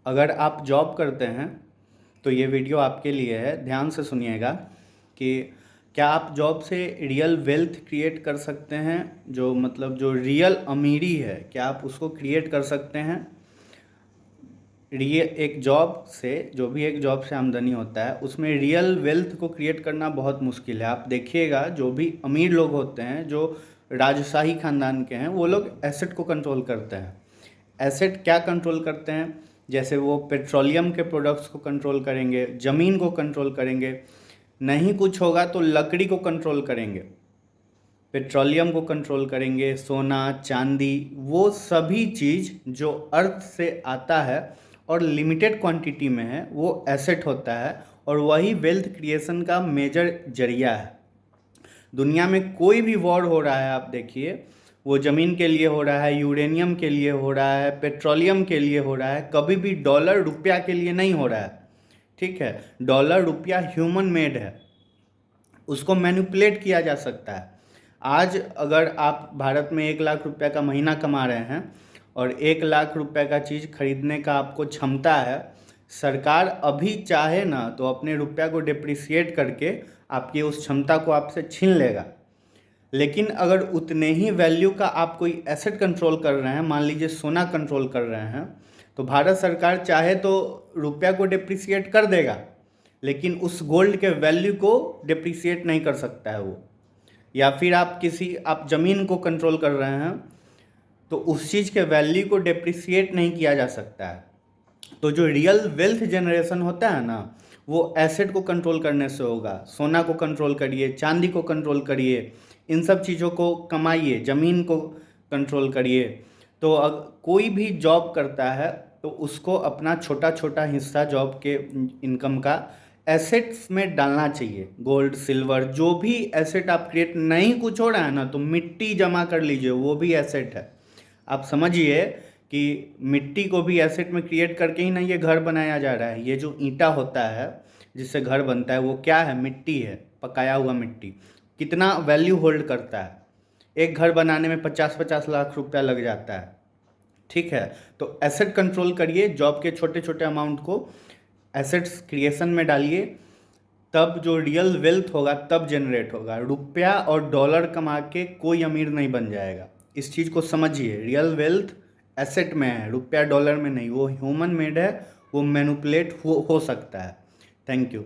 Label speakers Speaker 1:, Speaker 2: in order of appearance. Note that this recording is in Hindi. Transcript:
Speaker 1: अगर आप जॉब करते हैं तो ये वीडियो आपके लिए है, ध्यान से सुनिएगा कि क्या आप जॉब से रियल वेल्थ क्रिएट कर सकते हैं। जो मतलब जो रियल अमीरी है, क्या आप उसको क्रिएट कर सकते हैं। रियल एक जॉब से, जो भी एक जॉब से आमदनी होता है उसमें रियल वेल्थ को क्रिएट करना बहुत मुश्किल है। आप देखिएगा जो भी अमीर लोग होते हैं, जो राजशाही खानदान के हैं, वो लोग एसेट को कंट्रोल करते हैं। एसेट क्या कंट्रोल करते हैं, जैसे वो पेट्रोलियम के प्रोडक्ट्स को कंट्रोल करेंगे, ज़मीन को कंट्रोल करेंगे, नहीं कुछ होगा तो लकड़ी को कंट्रोल करेंगे, पेट्रोलियम को कंट्रोल करेंगे, सोना चांदी, वो सभी चीज़ जो अर्थ से आता है और लिमिटेड क्वांटिटी में है वो एसेट होता है, और वही वेल्थ क्रिएशन का मेजर जरिया है। दुनिया में कोई भी वॉर हो रहा है, आप देखिए, वो ज़मीन के लिए हो रहा है, यूरेनियम के लिए हो रहा है, पेट्रोलियम के लिए हो रहा है, कभी भी डॉलर रुपया के लिए नहीं हो रहा है। ठीक है, डॉलर रुपया ह्यूमन मेड है, उसको मैनिपुलेट किया जा सकता है। आज अगर आप भारत में 1 लाख रुपया का महीना कमा रहे हैं और 1 लाख रुपए का चीज़ खरीदने का आपको क्षमता है, सरकार अभी चाहे ना तो अपने रुपया को डिप्रिसिएट करके आपकी उस क्षमता को आपसे छीन लेगा। लेकिन अगर उतने ही वैल्यू का आप कोई एसेट कंट्रोल कर रहे हैं, मान लीजिए सोना कंट्रोल कर रहे हैं, तो भारत सरकार चाहे तो रुपया को डिप्रिसिएट कर देगा, लेकिन उस गोल्ड के वैल्यू को डिप्रिसिएट नहीं कर सकता है वो। या फिर आप ज़मीन को कंट्रोल कर रहे हैं तो उस चीज़ के वैल्यू को डिप्रिसिएट नहीं किया जा सकता है। तो जो रियल वेल्थ जनरेशन होता है ना, वो एसेट को कंट्रोल करने से होगा। सोना को कंट्रोल करिए, चांदी को कंट्रोल करिए, इन सब चीज़ों को कमाइए, ज़मीन को कंट्रोल करिए। तो कोई भी जॉब करता है तो उसको अपना छोटा छोटा हिस्सा जॉब के इनकम का एसेट्स में डालना चाहिए। गोल्ड सिल्वर जो भी एसेट आप क्रिएट, नहीं कुछ हो रहा है ना तो मिट्टी जमा कर लीजिए, वो भी एसेट है। आप समझिए कि मिट्टी को भी एसेट में क्रिएट करके ही ना ये घर बनाया जा रहा है। ये जो ईंटा होता है जिससे घर बनता है, वो क्या है, मिट्टी है, पकाया हुआ मिट्टी। कितना वैल्यू होल्ड करता है, एक घर बनाने में 50-50 लाख रुपया लग जाता है। ठीक है, तो एसेट कंट्रोल करिए, जॉब के छोटे छोटे अमाउंट को एसेट्स क्रिएशन में डालिए, तब जो रियल वेल्थ होगा तब जनरेट होगा। रुपया और डॉलर कमा के कोई अमीर नहीं बन जाएगा, इस चीज़ को समझिए। रियल वेल्थ एसेट में है, रुपया डॉलर में नहीं। वो ह्यूमन मेड है, वो मैनिपुलेट हो सकता है। Thank you.